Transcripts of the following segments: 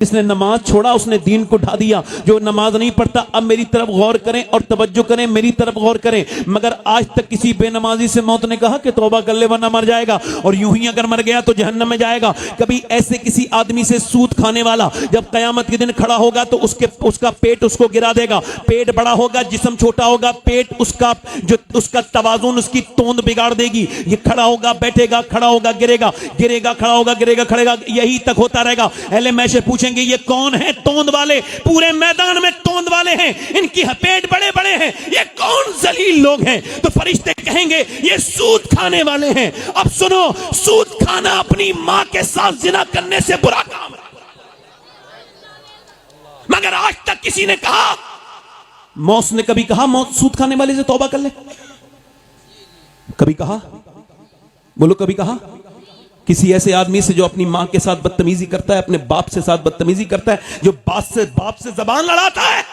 जिसने नमाज छोड़ा उसने दीन को ढा दिया। जो नमाज नहीं पढ़ता, अब मेरी तरफ गौर करें और तवज्जो करें, मेरी तरफ गौर करें। मगर आज तक किसी बेनमाजी से मौत ने कहा कि तौबा कर ले वरना मर जाएगा, और यूं ही अगर मर गया तो जहन्नम में जाएगा। कभी ऐसे किसी आदमी से सूद खाने वाला जब कयामत के दिन खड़ा होगा तो उसका पेट उसको गिरा देगा। पेट बड़ा होगा, जिस्म छोटा होगा, पेट उसका तवाजुन, उसकी तोंद बिगाड़ देगी। ये खड़ा होगा, बैठेगा, खड़ा होगा, गिरेगा, गिरेगा, खड़ा होगा, गिरेगा, खड़ेगा, यही तक होता रहेगा। अहले मैशर पूछेंगे ये कौन है तोंद वाले? पूरे मैदान में तोंद वाले हैं, इनकी पेट बड़े बड़े हैं, ये कौन जलील लोग हैं? तो फरिश्ते कहेंगे ये सूद खाने वाले हैं। अब सुनो, सूद खाना अपनी मां के साथ जिना करने से बुरा काम है, मगर आज तक किसी ने कहा, मौत ने कभी कहा मौत सूद खाने वाले से तौबा कर ले? कभी कहा? बोलो कभी कहा? किसी ऐसे आदमी से जो अपनी मां के साथ बदतमीजी करता है, अपने बाप से साथ बदतमीजी करता है, जो बाप से जबान लड़ाता है,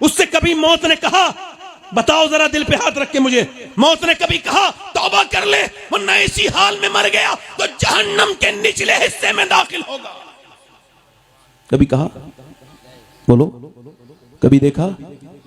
उससे कभी मौत ने कहा, बताओ जरा दिल पे हाथ रख के मुझे, मौत ने कभी कहा तौबा कर ले वरना इसी हाल में मर गया तो जहन्नम के निचले हिस्से में दाखिल होगा? कभी कहा? बोलो कभी देखा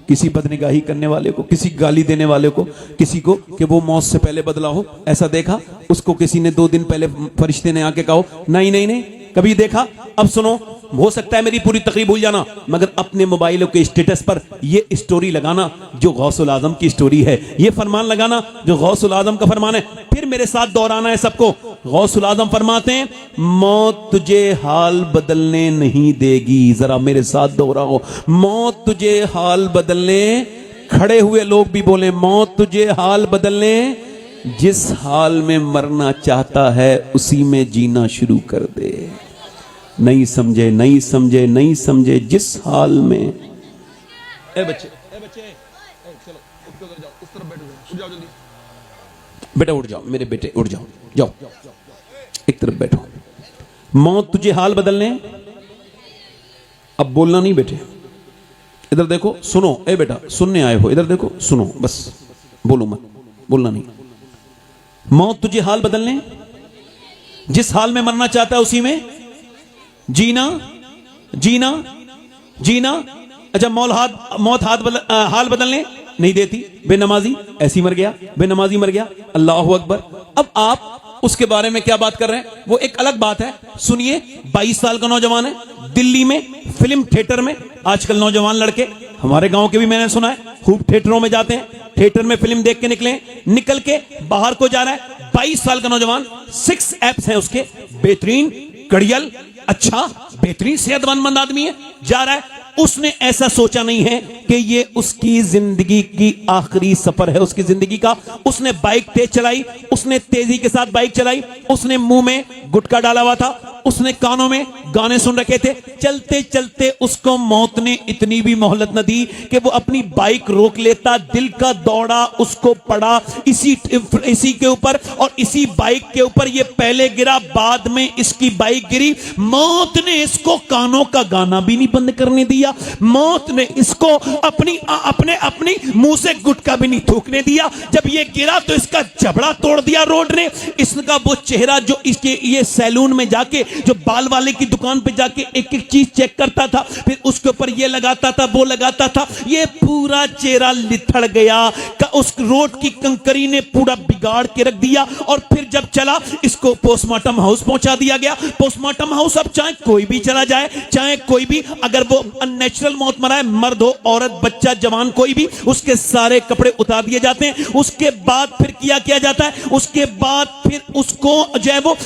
किसी बदनिगाही करने वाले को, किसी गाली देने वाले को, किसी को कि वो मौत से पहले बदला हो? ऐसा देखा? उसको किसी ने 2 दिन पहले फरिश्ते ने आके कहा नहीं नहीं नहीं, कभी देखा? अब सुनो, हो सकता है मेरी पूरी तकरीर भूल जाना, मगर अपने मोबाइलों के स्टेटस पर ये स्टोरी लगाना जो गौसुल आजम की स्टोरी है, ये फरमान लगाना जो गौसुल आजम का फरमान है। फिर मेरे साथ दोहराना है सबको। गौसुल आजम फरमाते हैं मौत तुझे हाल बदलने नहीं देगी। जरा मेरे साथ दोहराओ, मौत तुझे हाल बदलने, खड़े हुए लोग भी बोले मौत तुझे हाल बदलने, जिस हाल में मरना चाहता है उसी में जीना शुरू कर दे। नहीं समझे, नहीं समझे, नहीं समझे, जिस हाल में। ए बच्चे चलो उधर जाओ, उस तरफ बैठो, उठ जाओ जल्दी, बेटा उठ जाओ, मेरे बेटे उठ जाओ, जाओ एक तरफ बैठो। मौत तुझे हाल बदलने, अब बोलना नहीं बेटे, इधर देखो, सुनो। ए बेटा सुनने आए हो, इधर देखो, सुनो, बस बोलो मत, बोलना नहीं। मौत तुझे हाल बदलने, जिस हाल में मरना चाहता है उसी में जीना, जीना, जीना। अच्छा, मौत हाल बदलने नहीं देती। बेनमाजी ऐसी मर गया, बेनमाजी मर गया, अल्लाह अकबर। अब आप उसके बारे में क्या बात कर रहे हैं वो एक अलग बात है। सुनिए, 22 साल का नौजवान है, दिल्ली में फिल्म थिएटर में, आजकल नौजवान लड़के, हमारे गांव के भी मैंने सुना है, खूब थिएटरों में जाते हैं, थिएटर में फिल्म देख के निकल के बाहर को जा रहा है। 22 साल का नौजवान, 6 एप्स हैं उसके, बेहतरीन, कड़ियल, अच्छा बेहतरीन सेहतमंद आदमी है, जा रहा है। उसने ऐसा सोचा नहीं है कि ये उसकी जिंदगी की आखिरी सफर है, उसकी जिंदगी का। उसने बाइक तेज चलाई, उसने तेजी के साथ बाइक चलाई, उसने मुंह में गुटखा डाला हुआ था, उसने कानों में गाने सुन रखे थे। चलते चलते उसको मौत ने इतनी भी मोहलत न दी कि वो अपनी बाइक रोक लेता। दिल का दौड़ा उसको पड़ा इसी के ऊपर, और इसी बाइक के ऊपर ये पहले गिरा, बाद में इसकी बाइक गिरी। मौत ने इसको कानों का गाना भी नहीं बंद करने दिया, मौत ने इसको अपनी मुंह से गुटखा भी नहीं थूकने दिया। जब ये गिरा तो इसका जबड़ा तोड़ दिया रोड ने। इसका वो चेहरा जो इसके ये सैलून में जाके, जो बाल वाले की दुकान पे जाके एक एक चीज चेक करता था, फिर उसके ऊपर ये लगाता था, वो लगाता था, ये पूरा चेहरा लिथड़ गया। उस रोड की कंकरी ने पूरा बिगाड़ के रख दिया। और फिर जब चला, इसको पोस्टमार्टम हाउस पहुंचा दिया गया। पोस्टमार्टम हाउस, अब चाहे कोई भी चला जाए, चाहे कोई भी, अगर वो नेचुरल मौत मरा है, मर्द हो, औरत, बच्चा, जवान, कोई भी, उसके सारे कपड़े उतार दिए जाते हैं। उसके बाद फिर किया जाता है, उसके बाद फिर उसको जो है वो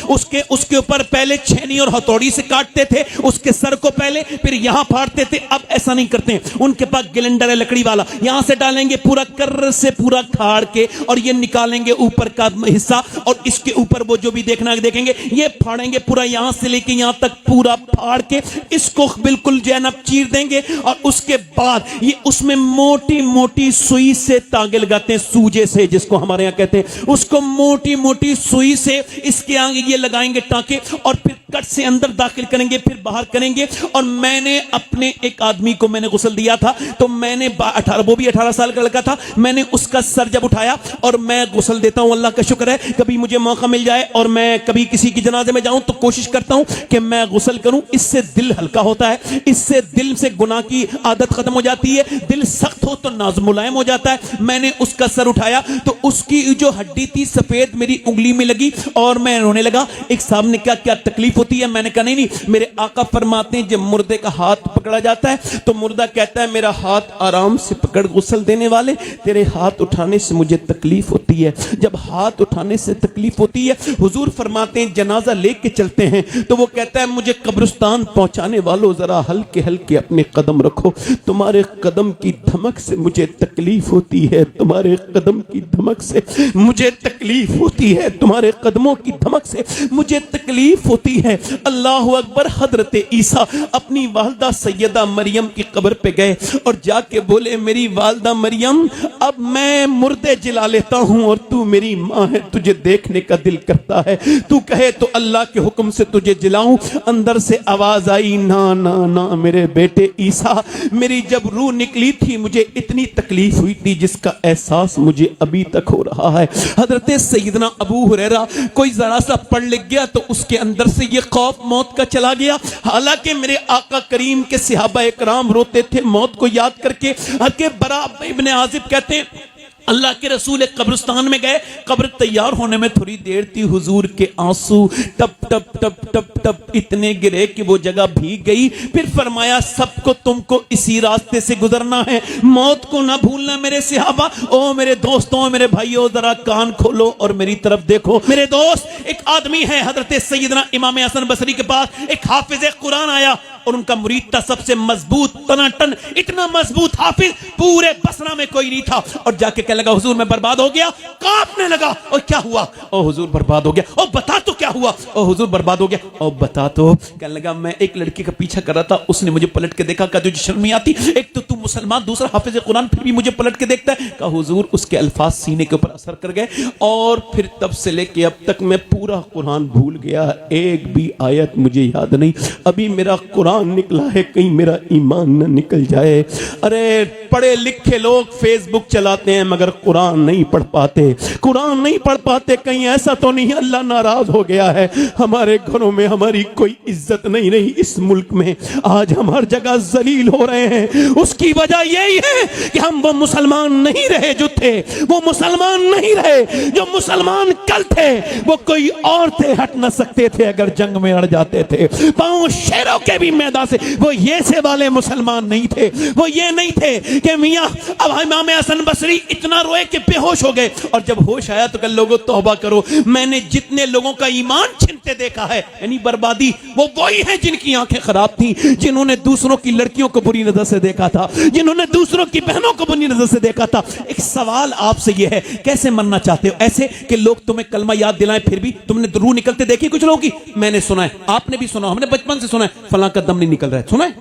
उसके ऊपर पहले छेनी और हथौड़ी से काटते थे, उसके सर को पहले, फिर यहां फाड़ते थे। अब ऐसा नहीं करते हैं, उनके पास ग्राइंडर है लकड़ी वाला, यहां से डालेंगे पूरा कर्र से पूरा खाड़ के, और ये निकालेंगे ऊपर का हिस्सा, और इसके ऊपर वो जो भी देखना देखेंगे, ये फाड़ेंगे पूरा, यहां से लेके यहां तक पूरा फाड़ के इसको बिल्कुल जैनब चीर देंगे। और उसके बाद ये उसमें मोटी मोटी सुई से तागे लगाते हैं, सूजे से जिसको हमारे यहां कहते हैं, उसको मोटी मोटी सुई से इसके आगे ये लगाएंगे टांके, और फिर कट से अंदर दाखिल करेंगे फिर बाहर करेंगे। और मैंने अपने एक आदमी को मैंने गुस्ल दिया था, तो मैंने 18 वो भी 18 साल का लड़का था, मैंने उसका सर जब उठाया, और मैं गुस्ल देता हूं, अल्लाह का शुक्र है कभी मुझे मौका मिल जाए और मैं कभी किसी की जनाजे में जाऊं तो कोशिश करता हूं कि मैं गुस्ल करूं। इससे दिल हल्का होता है, इससे दिल से गुनाह की आदत खत्म हो जाती है, दिल सख्त हो तो नाज़ मुलायम हो जाता है। मैंने उसका सर उठाया तो उसकी जो हड्डी थी सफेद मेरी उंगली में लगी और मैं रोने लगा। एक साहब ने कहा क्या तकलीफ होती है? मैंने कहा नहीं, मेरे आका फरमाते हैं जब मुर्दे का हाथ पकड़ा जाता है तो मुर्दा कहता है मेरा हाथ आराम से पकड़, गुस्ल देने वाले तेरे हाथ उठाने से मुझे तकलीफ होती है। जब हाथ उठाने से तकलीफ होती है, हुजूर फरमाते हैं जनाजा लेके चलते हैं तो वो कहता है मुझे कब्रिस्तान पहुंचाने वालों जरा हल्के हल्के अपने कदम रखो, तुम्हारे कदम की धमक से मुझे तकलीफ होती है, तुम्हारे कदम की धमक से मुझे तकलीफ होती है, तुम्हारे कदमों की धमक से मुझे तकलीफ होती है। अल्लाह अकबर। हजरत ईसा अपनी वालदा सैयदा मरियम की कब्र पे गए और जाके बोले मेरी वालदा मरियम अब मैं मुर्दे जिला लेता हूं और तू मेरी माँ है, तुझे देखने का दिल करता है, तू कहे तो अल्लाह के हुक्म से तुझे जिलाऊं। अंदर से आवाज आई ना ना ना मेरे बेटे ईसा, मेरी जब रूह निकली थी मुझे इतनी तकलीफ हुई थी जिसका एहसास मुझे अभी तक हो रहा है। हजरत सैयदना अबू हुरैरा कोई जरा सा पढ़ लिख गया तो उसके अंदर से ये खौफ मौत का चला गया। हालांकि मेरे आका करीम के सहाबा इकराम रोते थे मौत को याद करके। के बरा इब्ने आजिब कहते हैं अल्लाह के रसूल एक कब्रिस्तान में गए, कब्र तैयार होने में थोड़ी देर थी, हुजूर के आंसू टप टप टप टप टप इतने गिरे कि वो जगह भीग गई। फिर फरमाया सबको तुमको इसी रास्ते से गुजरना है, मौत को ना भूलना मेरे सहाबा। ओ मेरे दोस्तों, मेरे भाइयों, जरा कान खोलो और मेरी तरफ देखो। मेरे दोस्त, एक आदमी है हजरत सैयदना इमाम हसन बसरी के पास, एक हाफिज कुरान आया और उनका मुरीद था सबसे मजबूत तनाटन, इतना मजबूत हाफिज पूरे बसरा में कोई नहीं था। और जाके कहने लगा हुजूर मैं बर्बाद हो गया, कांपने लगा। और क्या हुआ? ओ हुजूर बर्बाद हो गया। ओ बता तो क्या हुआ? ओ हुजूर बर्बाद हो गया। ओ बता तो। कहने लगा मैं एक लड़की का पीछा कर रहा था, उसने मुझे पलट के देखा, कहा तुझे शर्म नहीं आती? एक तो तू मुसलमान, दूसरा हाफिज कुरान, फिर भी मुझे पलट के देखता है। कहा हुजूर उसके अल्फाज सीने के ऊपर असर कर गए और फिर तब से लेके अब तक मैं पूरा कुरान भूल गया, एक भी आयत मुझे याद नहीं। अभी मेरा कुरान निकला है, कहीं मेरा ईमान न निकल जाए। अरे पढ़े लिखे लोग फेसबुक चलाते हैं मगर कुरान नहीं पढ़ पाते, कुरान नहीं पढ़ पाते। कहीं ऐसा तो नहीं अल्लाह नाराज हो गया है? हमारे घरों में हमारी कोई इज्जत नहीं रही, इस मुल्क में आज हम हर जगह जलील हो रहे हैं। उसकी वजह यही है कि हम वो मुसलमान नहीं रहे जो थे, वो मुसलमान नहीं रहे जो मुसलमान कल थे। वो कोई और थे, हट न सकते थे अगर जंग में अड़ जाते थे, पांव शेरों के भी मैदान से। वो ये से वाले मुसलमान नहीं थे, वो ये नहीं थे कि मियां अब इमाम हसन बसरी इतना रोए कि बेहोश हो गए। और जब होश आया तो कल लोगों तौबा करो, मैंने जितने लोगों का ईमान छिनते देखा है, यानी बर्बादी, वो वही है जिनकी आंखें खराब थी, जिन्होंने दूसरों की लड़कियों को बुरी नजर से देखा था, जिन्होंने दूसरों की बहनों को बुरी नजर से देखा था। एक सवाल आपसे यह है, कैसे मरना चाहते हो? ऐसे कि लोग तुम्हें कलमा याद दिलाएं फिर भी तुमने रूह निकलते देखी कुछ लोगों की? मैंने सुना है, आपने भी सुना, हमने बचपन से सुना है फलां का दम नहीं निकल रहा है। सुना है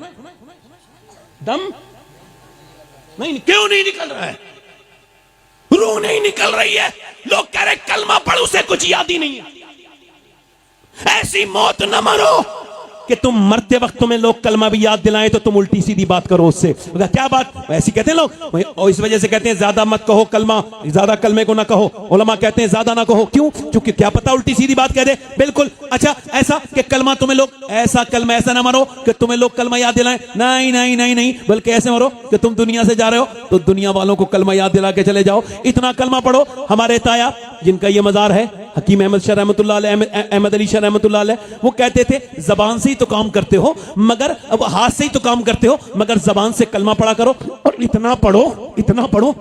दम नहीं, क्यों नहीं निकल रहा है? रूह नहीं निकल रही है। लोग कह रहे कलमा पढ़, उसे कुछ याद ही नहीं है। ऐसी मौत न मरो कि तुम मरते वक्त तुम्हें लोग कलमा भी याद दिलाएं तो तुम उल्टी सीधी बात करो उससे। क्या बात? ऐसी कहते हैं लोग, और इस वजह से कहते हैं ज्यादा मत कहो कलमा, ज्यादा कलमे को ना कहो। उलमा कहते हैं ज्यादा ना कहो, क्यों? क्योंकि क्या पता उल्टी सीधी बात कह दे। बिल्कुल। अच्छा ऐसा कि कलमा तुम्हें लोग, ऐसा कलमा ऐसा ना मरो कि तुम्हें लोग कलमा याद दिलाएं, नहीं नहीं नहीं नहीं, बल्कि ऐसे मरो कि तुम दुनिया से जा रहे हो तो दुनिया वालों को कलमा याद दिला के चले जाओ। इतना कलमा पढ़ो। हमारे ताया जिनका ये मजार है, हकीम अहमद शाह रहमतुल्लाह अलैह, अहमद अली शाह रहमतुल्लाह अलैह, वो कहते थे जबान से ही तो काम करते हो, मगर अब हाथ से ही तो काम करते हो, मगर जबान से कलमा पढ़ा करो। और इतना पढ़ो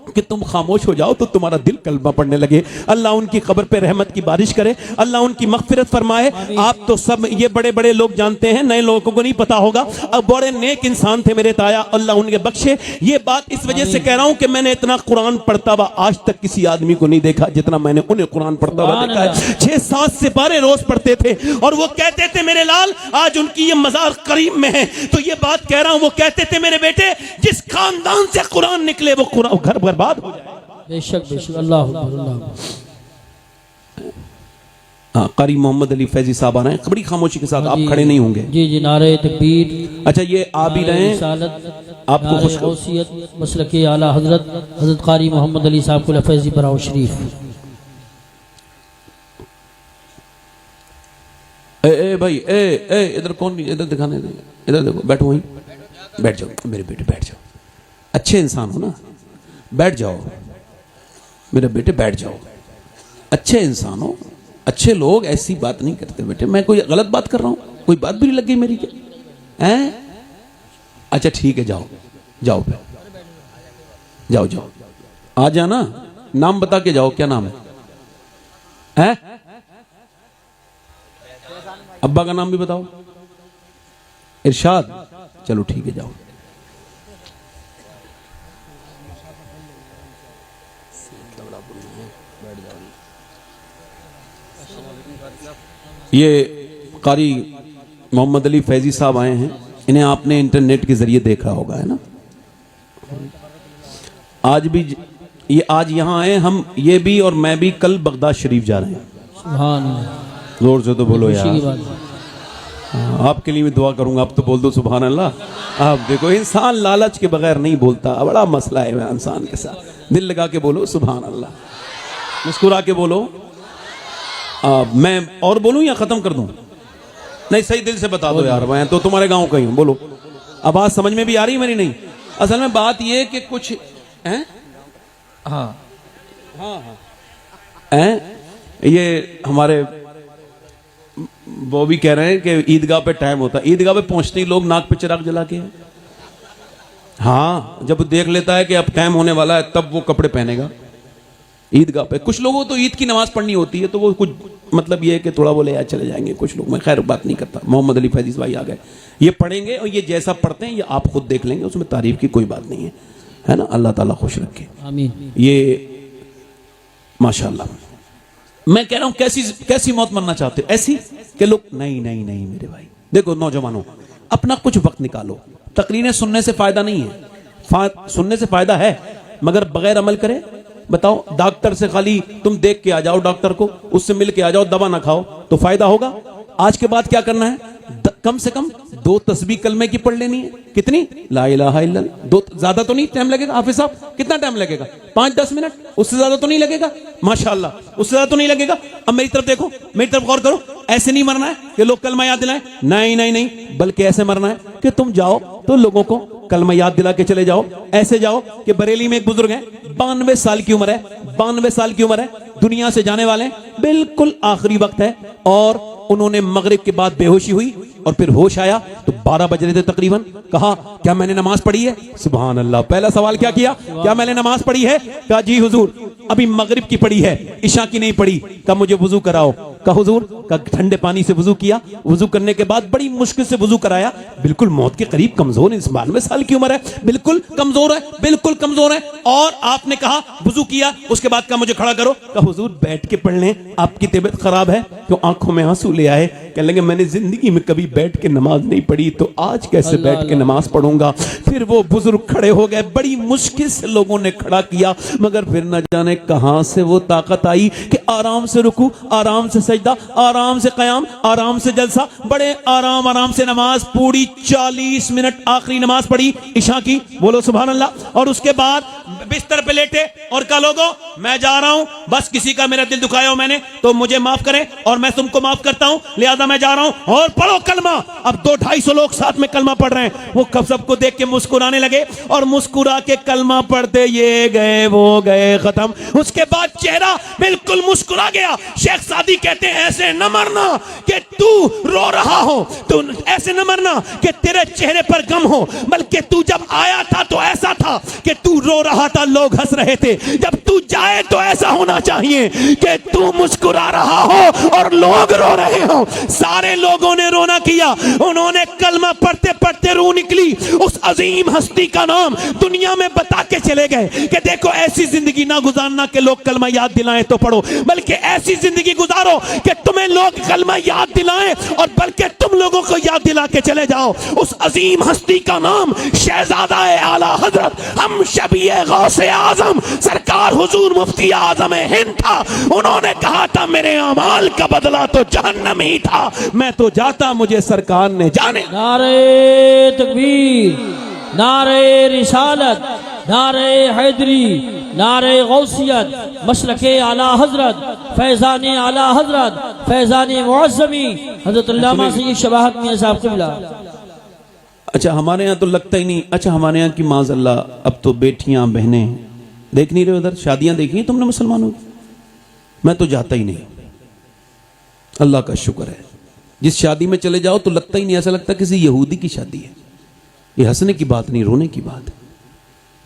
कि तुम खामोश हो जाओ तो तुम्हारा दिल कलमा पढ़ने लगे। अल्लाह उनकी कब्र पे रहमत की बारिश करे, अल्लाह उनकी मगफिरत फरमाए। आप तो सब ये बड़े बड़े लोग जानते हैं, नए लोगों को नहीं पता होगा। अब बड़े नेक इंसान थे मेरे ताया, अल्लाह उनके बख्शे। ये बात इस वजह से कह रहा हूं कि मैंने इतना कुरान पढ़ता हुआ आज तक किसी आदमी को नहीं देखा जितना मैंने उन्हें कुरान पढ़ता हुआ देखा है। 6-7 सिपारे रोज पढ़ते थे और वो कहते थे मेरे लाल आज उनकी ये मजार करीम में है। तो ये बात कह रहा हूं, वो कहते थे मेरे बेटे जिस खानदान से कुरान निकले वो कुरान घर बर्बाद हो जाए। बेशक बेशक। अल्लाह हाँ, कारी मोहम्मद अली फैजी साहब आ रहे हैं, बड़ी खामोशी के साथ। आप खड़े नहीं होंगे। जी जी, नारे तकबीर। अच्छा, ये आ भी रहे हैं, आपको खुश गौसियत मसलक आला हजरत कारी मोहम्मद अली साहब को फैजी बराओ शरीफ। ए भाई, ए इधर कौन, इधर दिखाने दे, इधर देखो, बैठो वहीं, बैठ जाओ मेरे बेटे, बैठ जाओ। अच्छे इंसान हो ना, बैठ जाओ मेरे बेटे, बैठ जाओ। अच्छे इंसान हो, अच्छे लोग ऐसी बात नहीं करते बेटे। मैं कोई गलत बात कर रहा हूं? कोई बात भी नहीं लग गई मेरी क्या? हैं? अच्छा ठीक है, जाओ जाओ फिर, जाओ जाओ, आ जाना। नाम बता के जाओ, क्या नाम है? हैं? अब्बा का नाम भी बताओ। इरशाद। चलो ठीक है, जाओ। ये कारी मोहम्मद अली फैजी साहब आए हैं, इन्हें आपने इंटरनेट के जरिए देखा होगा, है ना? आज भी ये आज यहाँ आए हम, ये भी और मैं भी कल बगदाद शरीफ जा रहे हैं। सुभान अल्लाह। जोर से तो बोलो यार। हाँ, आपके लिए भी दुआ करूंगा, आप तो बोल दो सुभान अल्लाह। आप देखो, इंसान लालच के बगैर नहीं बोलता, बड़ा मसला है इंसान के साथ। दिल लगा के बोलो सुभान अल्लाह, मुस्कुरा के बोलो। मैं और बोलूं या खत्म कर दूं? नहीं, सही दिल से बता दो यार, मैं तो तुम्हारे गांव का ही हूं। बोलो, आवाज समझ में भी आ रही है मेरी? नहीं, असल में बात ये कि कुछ हैं। हाँ हाँ हाँ, हैं? ये हमारे वो भी कह रहे हैं कि ईदगाह पे टाइम होता है, ईदगाह पे पहुंचते ही लोग नाक पे चिराग जला के। हाँ, जब देख लेता है कि अब टाइम होने वाला है, तब वो कपड़े पहनेगा ईदगाह पे। कुछ लोगों को तो ईद की नमाज पढ़नी होती है, तो वो कुछ मतलब ये है कि थोड़ा बोले यार चले जाएंगे कुछ लोग। मैं खैर बात नहीं करता। मोहम्मद अली फैजी भाई आ गए, ये पढ़ेंगे और ये जैसा पढ़ते हैं ये आप खुद देख लेंगे, उसमें तारीफ की कोई बात नहीं है ना? अल्लाह ताला खुश रखे, आमीन। ये माशाल्लाह। मैं कह रहा हूं कैसी मौत मरना चाहते हो? ऐसी कि लोग नहीं नहीं नहीं मेरे भाई। देखो नौजवानों, अपना कुछ वक्त निकालो। तकरीरें सुनने से फायदा नहीं है, सुनने से फायदा है मगर बगैर अमल करे। बताओ, डॉक्टर से खाली तुम देख के आ जाओ, डॉक्टर को उससे मिल के आ जाओ, दवा ना खाओ तो फायदा होगा? आज के बाद क्या करना है? कम से कम 2 तस्बीह कलमे की पढ़ लेनी है। कितनी? ला इलाहा इल्लल्लाह। 2, ज्यादा तो नहीं टाइम लगेगा हाफिज साहब? कितना टाइम लगेगा? 5-10 मिनट, उससे ज्यादा तो नहीं लगेगा? माशाअल्लाह, उससे ज्यादा तो नहीं लगेगा। अब मेरी तरफ देखो, मेरी तरफ गौर करो। ऐसे नहीं मरना है कि लोग कलमा याद दिलाएं, नहीं नहीं नहीं, बल्कि ऐसे मरना है कि तुम जाओ तो लोगों को कलमा याद दिला के चले जाओ। ऐसे जाओ कि बरेली में एक बुजुर्ग है, 92 साल की उम्र है, 92 साल की उम्र है, दुनिया से जाने वाले, बिल्कुल आखिरी वक्त है, और उन्होंने मगरिब के बाद बेहोशी हुई और फिर होश आया तो 12 बज रहे थे तकरीबन। कहा क्या मैंने नमाज पढ़ी है? सुभान अल्लाह। पहला सवाल क्या किया? क्या मैंने नमाज पढ़ी है? कहा जी हुजूर, अभी मगरिब की पढ़ी है, इशा की नहीं पढ़ी। कहा मुझे वुजू कराओ। कहा हुजूर, का ठंडे पानी से वुजू किया, वुजू करने के बाद बड़ी मुश्किल से वुजू कराया, बिल्कुल मौत के करीब, कमजोर, 92 साल की उम्र है, बिल्कुल कमजोर है, बिल्कुल कमजोर है। और आपने कहा वुजू किया, उसके बाद कहा मुझे खड़ा करो। कहा हुजूर बैठ के पढ़ लें, आपकी तबीयत खराब है। तो आंखों में आंसू ले आए, कहने लगे मैंने जिंदगी में कभी बैठ के नमाज नहीं पढ़ी, तो आज कैसे बैठ के नमाज पढ़ूंगा। फिर वो बुजुर्ग खड़े हो गए, बड़ी मुश्किल से लोगों ने खड़ा किया, मगर फिर न जाने कहां से वो ताकत आई कि आराम से रुकू, आराम से सजदा, आराम से कयाम, आराम से जलसा, बड़े आराम से नमाज पूरी 40 मिनट आखिरी नमाज पढ़ी इशा की। बोलो सुभान अल्लाह। और उसके बाद बिस्तर पे लेटे और कहा लोगों मैं जा रहा हूं, बस किसी का मेरा दिल दुखाया हो मैंने तो मुझे माफ करें और मैं तुमको माफ करता हूं, लिहाजा मैं जा रहा हूं और पढ़ो कलमा। अब 200-250 लोग साथ में कलमा पढ़ रहे हैं। वो कब सबको देख के मुस्कुराने लगे और मुस्कुरा के कलमा पढ़ते ये गए वो गए, खत्म। उसके बाद चेहरा बिल्कुल मुस्कुरा गया। शेख सादी कहते हैं ऐसे न मरना कि तू रो रहा हो, तू ऐसे न मरना कि तेरे चेहरे पर गम हो, बल्कि तू जब आया था तो ऐसा था कि तू रो रहा था, लोग हंस रहे थे। जब तू जाए तो ऐसा होना चाहिए कि तू मुस्कुरा रहा हो और लोग रो रहे हो। सारे लोगों ने रोना किया, उन्होंने कलमा पढ़ते पढ़ते रूह निकली। उस अजीम हस्ती का नाम दुनिया में बता के चले गए कि देखो ऐसी जिंदगी ना गुजारना कि लोग कलमा याद दिलाएं तो पढ़ो, बल्कि ऐसी जिंदगी गुजारो कि तुम्हें लोग कलमा याद दिलाएं और बल्कि तुम लोगों को याद दिला के चले जाओ। उस अजीम हस्ती का नाम शहजादा आला हजरत हम शबीए गौस गौसे आजम सरकार हुजूर मुफ्ती आजम हिंद था, उन्होंने कहा था मेरे अमाल का बदला तो जहन्नम ही था, मैं तो जाता मुझे सरकार ने जाने। नारे तकबीर, नारे रिसालत, नारे हैदरी, नारे गौसियत, मसलके आला हजरत, फैजान आला हजरत, फैजान मुअज़्ज़मी हजरत अल्लामा सय्यद शबाहत मियां साहब क़िबला। अच्छा हमारे यहाँ तो लगता ही नहीं। अच्छा हमारे यहाँ की माज़अल्लाह अब तो बेटियां बहनें देख नहीं रहे, उधर शादियां देखी तुमने मुसलमानों की? मैं तो जाता ही नहीं। अल्लाह का शुक्र है, जिस शादी में चले जाओ तो लगता ही नहीं, ऐसा लगता किसी यहूदी की शादी है। ये हंसने की बात नहीं, रोने की बात है।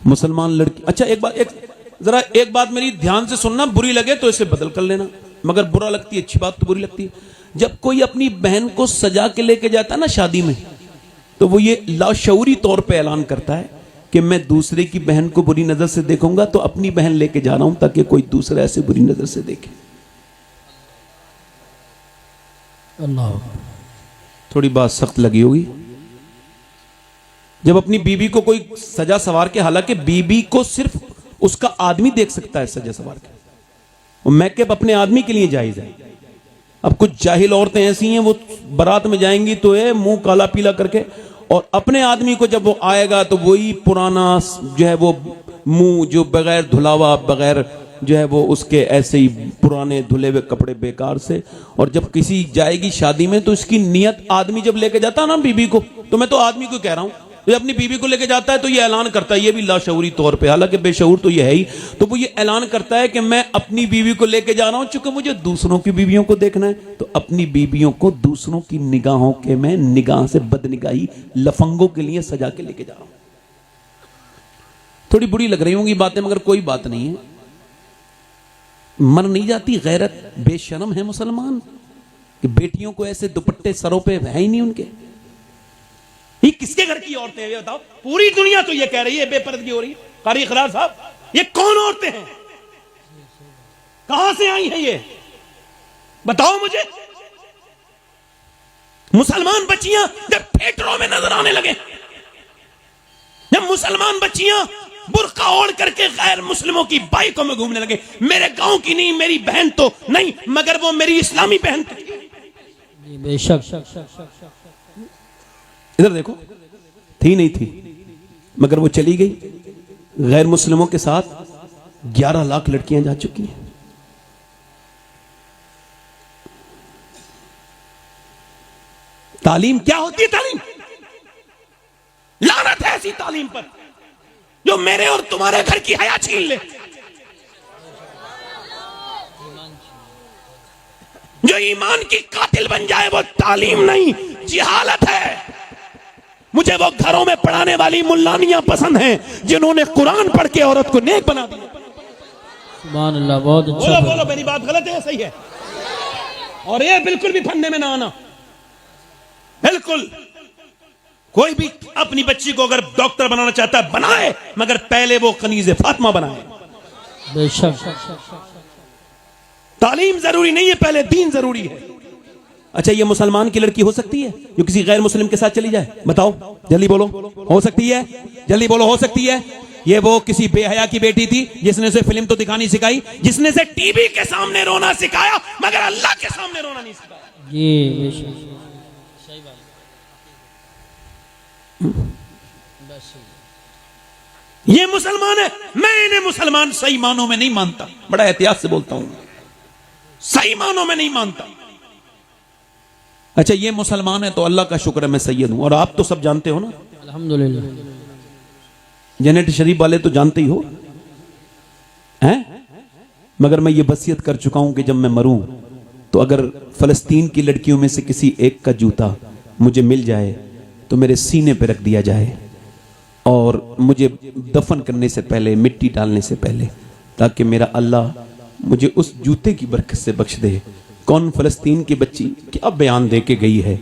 मुसलमान लड़की, अच्छा एक बात मेरी ध्यान से सुनना, बुरी लगे तो इसे बदल कर लेना, मगर बुरा लगती है, अच्छी बात तो बुरी लगती है। जब कोई अपनी बहन को सजा के लेके जाता है ना शादी में, तो वो ये लाशऊरी तौर पे ऐलान करता है कि मैं दूसरे की बहन को बुरी नजर से देखूंगा तो अपनी बहन लेके जा रहा हूं ताकि कोई दूसरा ऐसे बुरी नजर से देखे। अल्लाह, थोड़ी बात सख्त लगी होगी। जब अपनी बीबी को कोई सजा सवार के, हालांकि बीबी को सिर्फ उसका आदमी देख सकता है सजा सवार के, वो मेकअप अपने आदमी के लिए जायज है। अब कुछ जाहिल औरतें ऐसी हैं, वो बारात में जाएंगी तो ये मुंह काला पीला करके, और अपने आदमी को जब वो आएगा तो वही पुराना जो है वो मुंह जो बगैर धुलावा, बगैर जो है वो उसके ऐसे ही पुराने धुले हुए कपड़े बेकार से। और जब किसी जाएगी शादी में तो इसकी नियत, आदमी जब लेके जाता है ना बीबी को, तो मैं तो आदमी को कह रहा हूं, तो अपनी बीबी को लेके जाता है तो ये ऐलान करता है, ये भी लाशऊरी तौर पे, हालांकि बेशऊर तो ये है ही, तो वो ये ऐलान करता है कि मैं अपनी बीवी को लेके जा रहा हूं, चूंकि मुझे दूसरों की बीवियों को देखना है, तो अपनी बीवियों को दूसरों की निगाहों के मैं निगाह से बदनिगाही लफंगों के लिए सजा के लेके जा रहा हूं। थोड़ी बुरी लग रही होंगी बातें, मगर कोई बात नहीं है, मर नहीं जाती गैरत। बेशर्म है मुसलमान कि बेटियों को ऐसे दुपट्टे सरों पे है ही नहीं उनके। ये किसके घर की औरतें हैं ये बताओ? पूरी दुनिया तो ये कह रही है बेपर्दगी हो रही है। कारी खरार साहब, ये कौन औरतें हैं? कहां से आई हैं ये? बताओ मुझे। मुसलमान बच्चियां जब थिएटरों में नजर आने लगे, जब मुसलमान बच्चियां बुर्का ओढ़ करके गैर मुस्लिमों की बाइकों में घूमने लगे, मेरे गांव की नहीं, मेरी बहन तो नहीं, मगर वो मेरी इस्लामी बहन थी। बेशक। इधर देखो, थी नहीं थी, मगर वो चली गई। गैर मुस्लिमों के साथ 11 लाख लड़कियां जा चुकी हैं। तालीम क्या होती है? तालीम लानत है ऐसी तालीम पर जो मेरे और तुम्हारे घर की हया छीन ले, जो ईमान की कातिल बन जाए। वो तालीम नहीं, जिहालत है। मुझे वो घरों में पढ़ाने वाली मुल्लानियां पसंद हैं जिन्होंने कुरान पढ़ के औरत को नेक बना दिया। सुभान अल्लाह, बहुत अच्छा। बोलो मेरी बात गलत है या सही है? और ये बिल्कुल भी फंदे में ना आना, बिल्कुल। कोई भी अपनी बच्ची को अगर डॉक्टर बनाना चाहता है बनाए, मगर पहले वो कनीज़े फातिमा बनाए। बेशक। तालीम जरूरी नहीं है, पहले दीन जरूरी है। अच्छा, ये मुसलमान की लड़की हो सकती है जो किसी गैर मुस्लिम के साथ चली जाए? बताओ जल्दी बोलो, हो सकती है? जल्दी बोलो, हो सकती है? ये वो किसी बेहया की बेटी थी जिसने उसे फिल्म तो दिखानी सिखाई, जिसने उसे टीवी के सामने रोना सिखाया, मगर अल्लाह के सामने रोना नहीं सिखाया। ये बेशक सही बात। ये मुसलमान है। मैं इन्हें मुसलमान सही मानों में नहीं मानता, बड़ा एहतियात से बोलता हूं, सही मानों में नहीं मानता। अच्छा, ये मुसलमान है तो अल्लाह का शुक्र है मैं सैयद हूं। और आप तो सब जानते हो ना, अल्हम्दुलिल्लाह। जेनेट शरीफ वाले तो जानते ही हो हैं, मगर मैं ये वसीयत कर चुका हूं कि जब मैं मरूं तो अगर फलस्तीन की लड़कियों में से किसी एक का जूता मुझे मिल जाए तो मेरे सीने पे रख दिया जाए और मुझे दफन करने से पहले, मिट्टी डालने से पहले, ताकि मेरा अल्लाह मुझे उस जूते की बरकत से बख्श दे। कौन फलस्तीन की बच्ची क्या बयान दे के गई है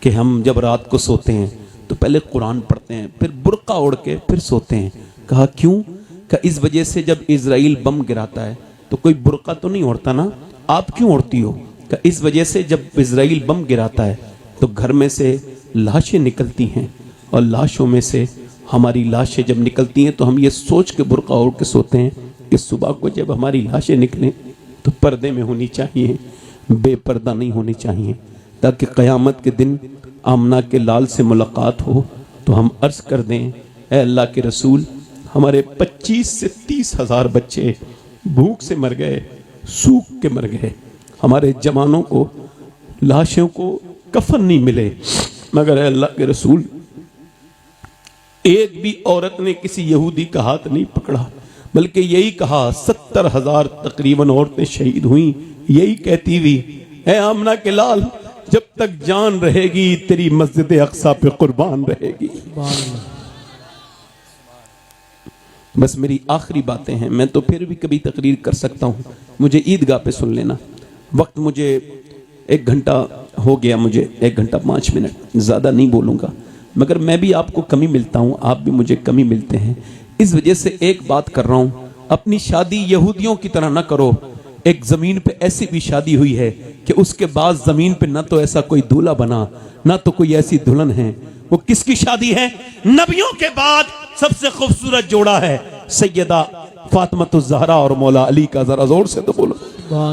कि हम जब रात को सोते हैं तो पहले कुरान पढ़ते हैं, फिर बुर्का ओढ़ के फिर सोते हैं। कहा क्यों? कहा इस वजह से जब इजराइल बम गिराता है तो कोई बुर्का तो नहीं ओढ़ता ना, आप क्यों ओढ़ती हो? कहा इस वजह से जब इजराइल बम गिराता है तो घर में से लाशें निकलती हैं और लाशों में से हमारी लाशें जब निकलती हैं तो हम ये सोच के बुर्का ओढ़ के सोते हैं कि सुबह को जब हमारी लाशें निकलें तो पर्दे में होनी चाहिए, बेपर्दा नहीं होनी चाहिए, ताकि क़यामत के दिन आमना के लाल से मुलाकात हो तो हम अर्ज़ कर दें, ऐ अल्लाह के रसूल, हमारे 25 से 30 हज़ार बच्चे भूख से मर गए, सूख के मर गए, हमारे जवानों को लाशों को कफन नहीं मिले, मगर ऐ अल्लाह के रसूल एक भी औरत ने किसी यहूदी का हाथ नहीं पकड़ा, बल्कि यही कहा 70,000 तकरीबन औरतें शहीद हुई, यही कहती हुई, ऐ आमना के लाल, जब तक जान रहेगी तेरी मस्जिद अक्सा पे कुर्बान रहेगी। बस मेरी आखिरी बातें हैं, मैं तो फिर भी कभी तकरीर कर सकता हूँ, मुझे ईदगाह पे सुन लेना। वक्त मुझे 1 घंटा हो गया, मुझे 1 घंटा 5 मिनट, ज़्यादा नहीं बोलूँगा, मगर मैं भी आपको कमी मिलता हूँ, आप भी मुझे कमी मिलते हैं। इस वजह से एक बात कर रहा हूँ, अपनी शादी यहूदियों की तरह ना करो। एक ज़मीन पे ऐसी भी शादी हुई है कि उसके बाद ज़मीन पे ना तो ऐसा कोई दूल्हा बना, ना तो कोई ऐसी दुल्हन है। वो किसकी शादी है? नबियों के बाद सबसे खूबसूरत जोड़ा है सैयदा फातिमा ज़हरा और मौला अली का, जरा जोर से तो बोलो।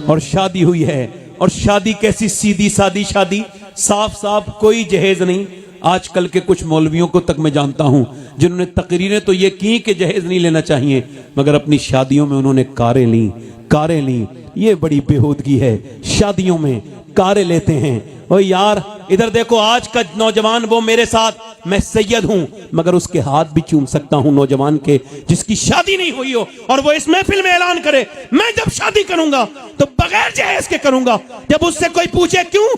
और शादी हुई है, और शादी कैसी सीधी सादी शादी, साफ साफ कोई जहेज नहीं। आजकल के कुछ मौलवियों को तक मैं जानता हूं जिन्होंने तकरीरें तो ये की कि जहेज नहीं लेना चाहिए, मगर अपनी शादियों में उन्होंने कारें ली। ये बड़ी बेहूदगी है, शादियों में कारें लेते हैं। और यार इधर देखो, आज का नौजवान, वो मेरे साथ, मैं सैयद हूं मगर उसके हाथ भी चूम सकता हूं नौजवान के जिसकी शादी नहीं हुई हो, और वो इस महफिल में ऐलान करे मैं जब शादी करूंगा तो बगैर जहेज के करूंगा। जब उससे कोई पूछे क्यों,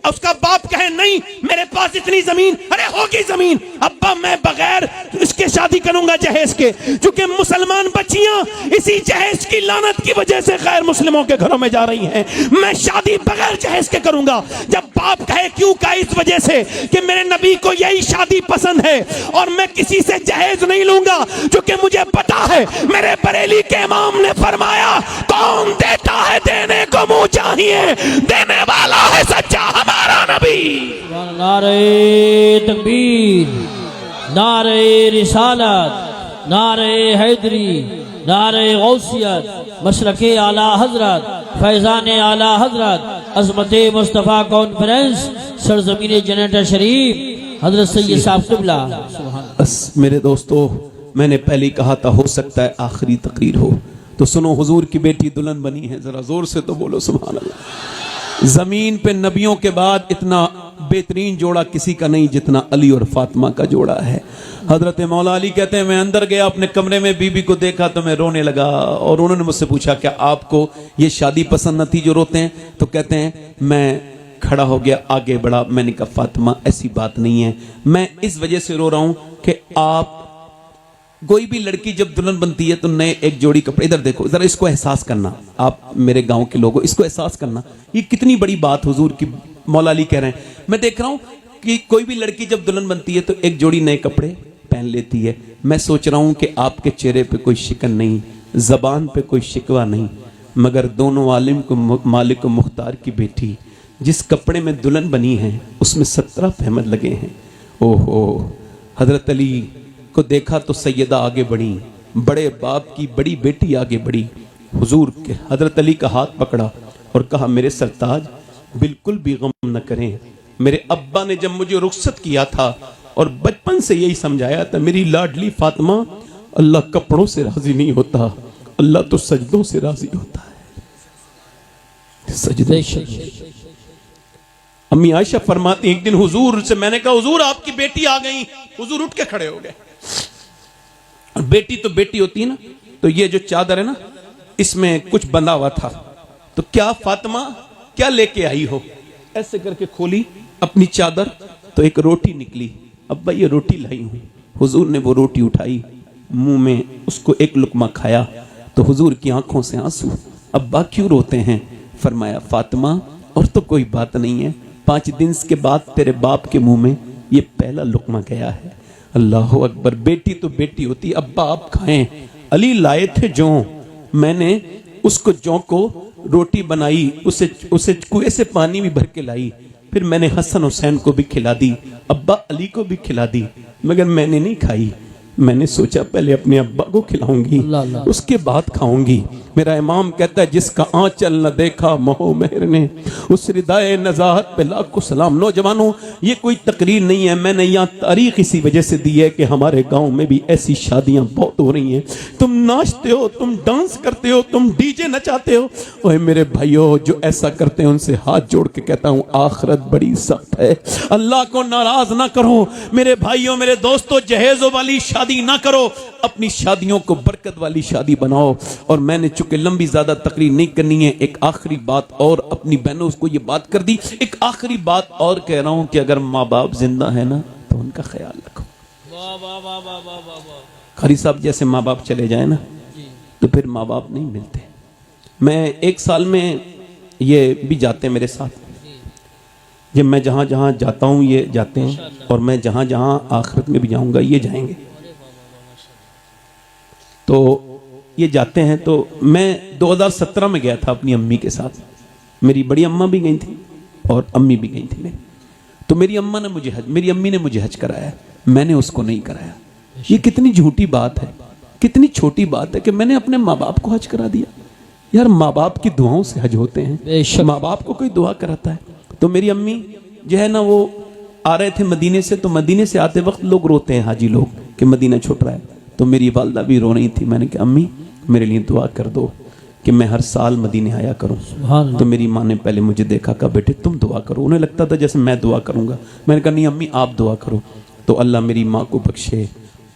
उसका बाप कहे नहीं मेरे पास इतनी जमीन, अरे होगी जमीन, अब्बा मैं बगैर इसके शादी करूंगा जहेज के। क्योंकि मुसलमान बच्चियां इसी जहेज की लानत की वजह से गैर मुस्लिमों के घरों में जा रही हैं। मैं शादी बगैर जहेज के करूंगा। जब बाप कहे क्यों, का इस वजह से कि मेरे नबी को यही शादी पसंद है और मैं किसी से जहेज नहीं लूंगा, क्योंकि मुझे पता है मेरे बरेली के इमाम ने फरमाया कौन देता है देने को मुंह चाहिए, देने वाला है सच्चा हमारा नबी। नारे तकबीर, नारे रिसालत, नारे हैदरी, नारे गौसियत, मशरके आला हजरत, फैजान आला हजरत, अजमत मुस्तफ़ा कॉन्फ्रेंस, सरजमीन जन्नत शरीफ, हजरत सैयद साहब क़िबला। बस मेरे दोस्तों, मैंने पहले ही कहा था हो सकता है आखिरी तकरीर हो, तो सुनो, हुजूर की बेटी दुल्हन बनी है, जरा जोर से तो बोलो सुभान अल्लाह। जमीन पे नबियों के बाद इतना बेहतरीन जोड़ा किसी का नहीं जितना अली और फातिमा का जोड़ा है। हजरत मौला अली कहते हैं, मैं अंदर गया अपने कमरे में, बीबी को देखा तो मैं रोने लगा, और उन्होंने मुझसे पूछा क्या आपको ये शादी पसंद न थी जो रोते हैं? तो कहते हैं मैं खड़ा हो गया, आगे बढ़ा, मैंने कहा फातिमा ऐसी बात नहीं है, मैं इस वजह से रो रहा हूं कि आप, कोई भी लड़की जब दुल्हन बनती है तो नए एक जोड़ी कपड़े, इधर देखो जरा, इसको एहसास करना, आप मेरे गांव के लोगों, इसको एहसास करना, ये कितनी बड़ी बात हुजूर की मौला अली कह रहे हैं। मैं देख रहा हूं कि कोई भी लड़की जब दुल्हन बनती है तो एक जोड़ी नए कपड़े पहन लेती है। मैं सोच रहा हूं कि आपके चेहरे पे कोई शिकन नहीं, जबान पे कोई शिकवा नहीं, मगर दोनों आलिम को मालिक मुख्तार की बेटी जिस कपड़े में दुल्हन बनी है उसमें 17 फहमद लगे हैं। ओहो, हजरत अली को देखा तो सैयदा आगे बढ़ी, बड़े बाप की बड़ी बेटी आगे बढ़ी, हुजूर के हजरत अली का हाथ पकड़ा और कहा मेरे सरताज बिल्कुल भी गम न करें। मेरे अब्बा ने जब मुझे रुखसत किया था और बचपन से यही समझाया था, मेरी लाडली फातिमा, अल्लाह कपड़ों से राजी नहीं होता, अल्लाह तो सजदों से राजी होता है। सजदे। अम्मी आयशा फरमाती, एक दिन हुजूर से मैंने कहा हुजूर आपकी बेटी आ गई, हुजूर उठ के खड़े हो गए। और बेटी तो बेटी होती है ना, तो ये जो चादर है ना इसमें कुछ बंधा हुआ था, तो क्या फातिमा क्या लेके आई हो? ऐसे करके खोली अपनी चादर तो एक रोटी निकली, अब्बा ये रोटी लाई हूं। हुजूर ने वो रोटी उठाई, मुंह में उसको एक लुकमा खाया तो हुजूर की आंखों से आंसू। अब्बा क्यों रोते हैं? फरमाया फातिमा और तो कोई बात नहीं है, 5 दिन के बाद तेरे बाप के मुंह में ये पहला लुकमा गया है। अल्लाह अकबर, बेटी तो बेटी होती, अब्बा आप खाएं। अली लाए थे जौ, मैंने उसको जौ को रोटी बनाई, उसे कुएं से पानी भी भर के लाई, फिर मैंने हसन हुसैन को भी खिला दी, अब्बा अली को भी खिला दी, मगर मैंने नहीं खाई। मैंने सोचा पहले अपने अब्बा को खिलाऊंगी, अल्लाह अल्लाह। उसके बाद खाऊंगी। मेरा इमाम कहता है जिसका आंचल न देखा मोह मेहर ने, उस रिदाए नजाहत पे लाखों सलाम। नौजवानों, ये कोई तकरीर नहीं है, मैंने यहाँ तारीख इसी वजह से दी है कि हमारे गांव में भी ऐसी शादियां बहुत हो रही हैं। तुम नाचते हो, तुम डांस करते हो, तुम डीजे नचाते हो। ओए मेरे भाइयों, जो ऐसा करते हैं उनसे हाथ जोड़ के कहता हूँ आखिरत बड़ी सख्त है। अल्लाह को नाराज ना करो मेरे भाइयों, मेरे दोस्तों। जहेजों वाली शादी ना करो, अपनी शादियों को बरकत वाली शादी बनाओ। और मैंने चूंकि लंबी ज्यादा तकरीर नहीं करनी है, एक आखिरी बात और अपनी बहनों को ये बात कर दी, एक आखिरी बात और कह रहा हूं कि अगर माँ बाप जिंदा है ना तो उनका ख्याल रखो। वाह वाह वाह वाह वाह वाह वाह। कारी साहब जैसे माँ बाप चले जाए ना तो फिर माँ बाप नहीं मिलते। मैं एक साल में ये भी जाते हैं मेरे साथ, जब मैं जहाँ जहाँ जाता हूँ ये जाते हैं, और मैं जहाँ जहाँ आखिरत में भी जाऊँगा ये जाएंगे। तो ये जाते हैं। तो मैं 2017 में गया था अपनी अम्मी के साथ, मेरी बड़ी अम्मा भी गई थी और अम्मी भी गई थी मेरी। तो मेरी अम्मा ने मुझे मेरी अम्मी ने मुझे हज कराया, मैंने उसको नहीं कराया। ये कितनी झूठी बात है, कितनी छोटी बात है कि मैंने अपने माँ बाप को हज करा दिया। यार माँ बाप की दुआओं से हज होते हैं, माँ बाप को कोई दुआ कराता है। तो मेरी अम्मी जो है ना, वो आ रहे थे मदीने से, तो मदीने से आते वक्त लोग रोते हैं हाजी लोग कि मदीना छूट रहा है। तो मेरी वालदा भी रो रही थी। मैंने कहा अम्मी मेरे लिए दुआ कर दो कि मैं हर साल मदीने आया करूं। तो मेरी माँ ने पहले मुझे देखा, कहा बेटे तुम दुआ करो। उन्हें लगता था जैसे मैं दुआ करूंगा। मैंने कहा नहीं अम्मी आप दुआ करो। तो अल्लाह मेरी माँ को बख्शे,